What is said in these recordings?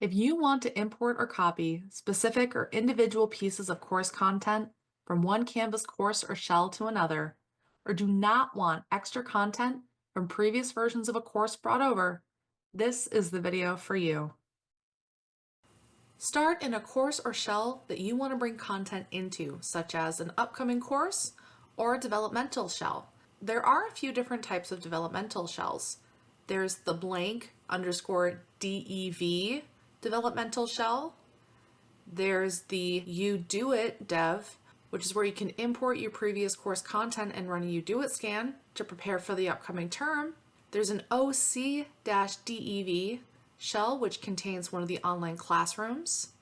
If you want to import or copy specific or individual pieces of course content from one Canvas course or shell to another, or do not want extra content from previous versions of a course brought over, this is the video for you. Start in a course or shell that you want to bring content into, such as an upcoming course or a developmental shell. There are a few different types of developmental shells. There's the blank_dev developmental shell. There's the you do it dev, which is where you can import your previous course content and run a you do it scan to prepare for the upcoming term. There's an OC-dev shell, which contains one of the online classrooms,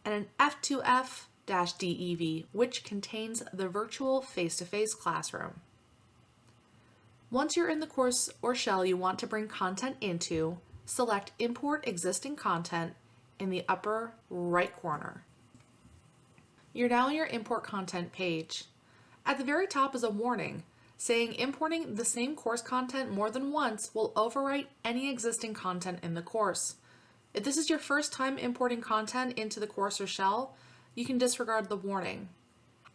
and an F2F-dev, which contains the virtual face-to-face classroom. Once you're in the course or shell you want to bring content into, select Import Existing Content in the upper right corner. You're now on your Import Content page. At the very top is a warning saying importing the same course content more than once will overwrite any existing content in the course. If this is your first time importing content into the course or shell, you can disregard the warning.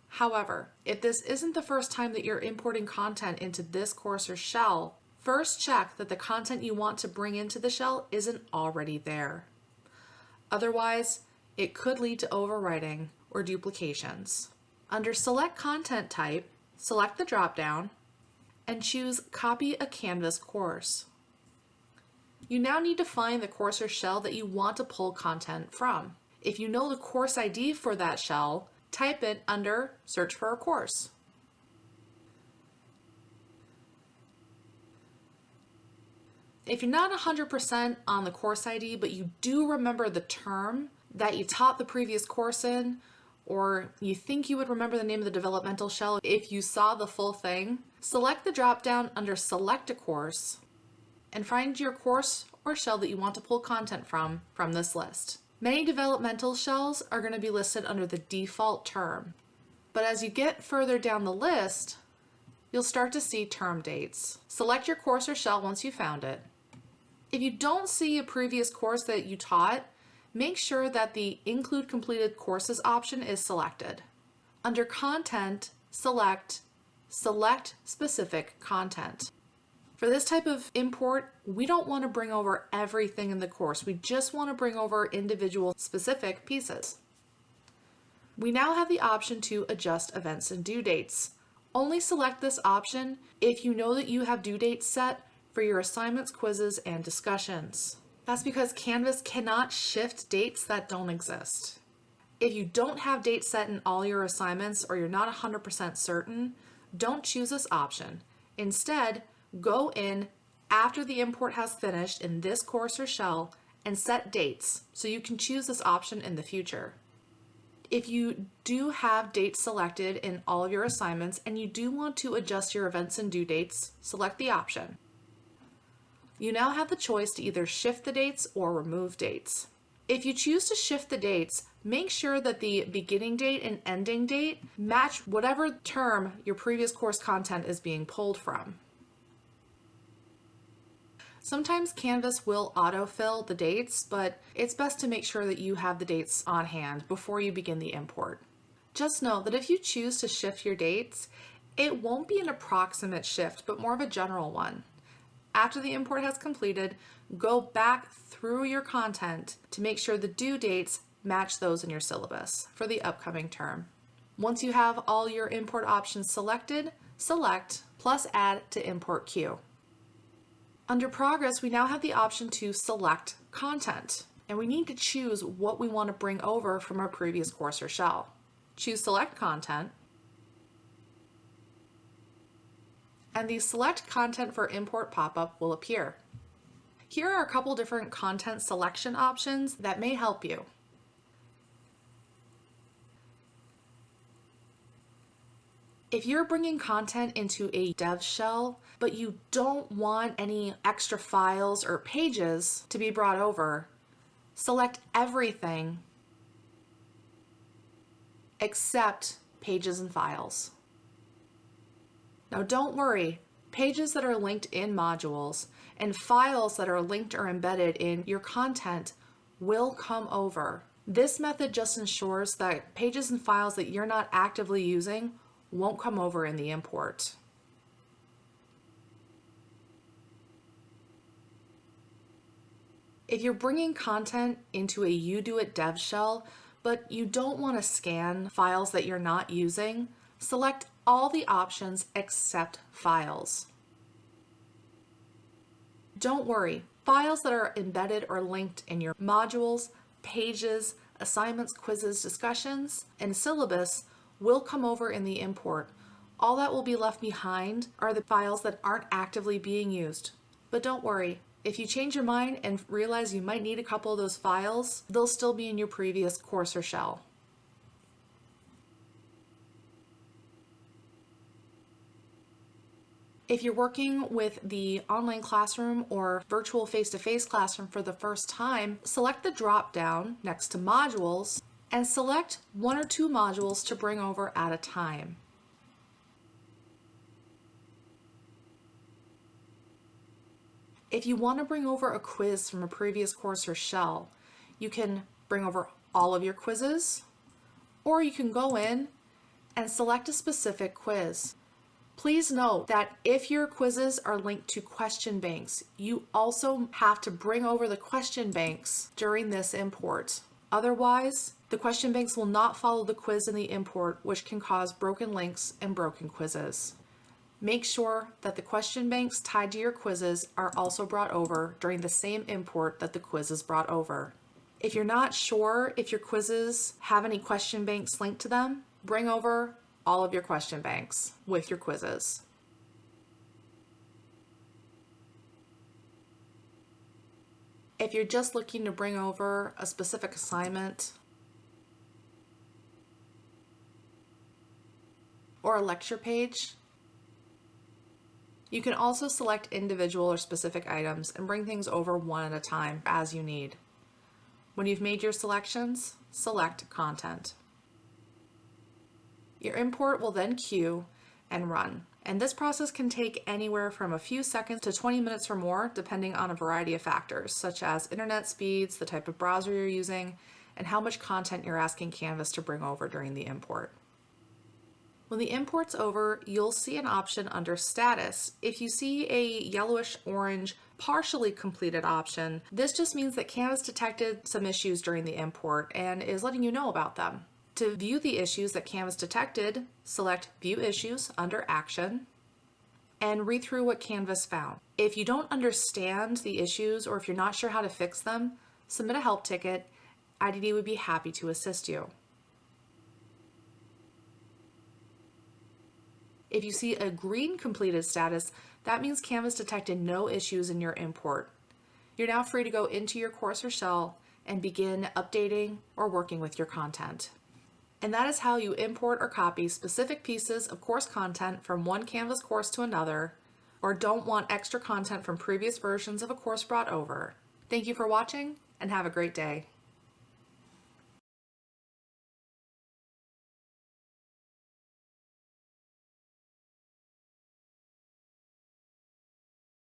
However, if this isn't the first time that you're importing content into this course or shell, first check that the content you want to bring into the shell isn't already there. Otherwise, it could lead to overwriting or duplications. Under Select Content Type, select the drop-down and choose Copy a Canvas Course. You now need to find the course or shell that you want to pull content from. If you know the course ID for that shell, type it under Search for a Course. If you're not 100% on the course ID, but you do remember the term that you taught the previous course in, or you think you would remember the name of the developmental shell if you saw the full thing, select the drop-down under Select a Course and find your course or shell that you want to pull content from this list. Many developmental shells are going to be listed under the default term, but as you get further down the list, you'll start to see term dates. Select your course or shell once you found it. If you don't see a previous course that you taught, make sure that the Include Completed Courses option is selected. Under Content, select Specific Content. For this type of import, we don't want to bring over everything in the course. We just want to bring over individual specific pieces. We now have the option to adjust events and due dates. Only select this option if you know that you have due dates set for your assignments, quizzes, and discussions. That's because Canvas cannot shift dates that don't exist. If you don't have dates set in all your assignments or you're not 100% certain, don't choose this option. Instead, go in after the import has finished in this course or shell and set dates so you can choose this option in the future. If you do have dates selected in all of your assignments and you do want to adjust your events and due dates, select the option. You now have the choice to either shift the dates or remove dates. If you choose to shift the dates, make sure that the beginning date and ending date match whatever term your previous course content is being pulled from. Sometimes Canvas will autofill the dates, but it's best to make sure that you have the dates on hand before you begin the import. Just know that if you choose to shift your dates, it won't be an approximate shift, but more of a general one. After the import has completed, go back through your content to make sure the due dates match those in your syllabus for the upcoming term. Once you have all your import options selected, select plus add to import queue. Under Progress, we now have the option to select content, and we need to choose what we want to bring over from our previous course or shell. Choose Select Content, and the Select Content for Import pop-up will appear. Here are a couple different content selection options that may help you. If you're bringing content into a dev shell, but you don't want any extra files or pages to be brought over, select everything except pages and files. Now don't worry, pages that are linked in modules and files that are linked or embedded in your content will come over. This method just ensures that pages and files that you're not actively using won't come over in the import. If you're bringing content into a UDoIt dev shell, but you don't want to scan files that you're not using, select all the options except files. Don't worry, files that are embedded or linked in your modules, pages, assignments, quizzes, discussions, and syllabus will come over in the import. All that will be left behind are the files that aren't actively being used. But don't worry, if you change your mind and realize you might need a couple of those files, they'll still be in your previous course or shell. If you're working with the online classroom or virtual face-to-face classroom for the first time, select the drop-down next to modules and select 1 or 2 modules to bring over at a time. If you want to bring over a quiz from a previous course or shell, you can bring over all of your quizzes, or you can go in and select a specific quiz. Please note that if your quizzes are linked to question banks, you also have to bring over the question banks during this import. Otherwise, the question banks will not follow the quiz in the import, which can cause broken links and broken quizzes. Make sure that the question banks tied to your quizzes are also brought over during the same import that the quiz is brought over. If you're not sure if your quizzes have any question banks linked to them, bring over all of your question banks with your quizzes. If you're just looking to bring over a specific assignment or a lecture page, you can also select individual or specific items and bring things over one at a time as you need. When you've made your selections, select Content. Your import will then queue and run. And this process can take anywhere from a few seconds to 20 minutes or more, depending on a variety of factors, such as internet speeds, the type of browser you're using, and how much content you're asking Canvas to bring over during the import. When the import's over, you'll see an option under Status. If you see a yellowish-orange partially completed option, this just means that Canvas detected some issues during the import and is letting you know about them. To view the issues that Canvas detected, select View Issues under Action and read through what Canvas found. If you don't understand the issues or if you're not sure how to fix them, submit a help ticket. IDD would be happy to assist you. If you see a green completed status, that means Canvas detected no issues in your import. You're now free to go into your course or shell and begin updating or working with your content. And that is how you import or copy specific pieces of course content from one Canvas course to another, or don't want extra content from previous versions of a course brought over. Thank you for watching and have a great day.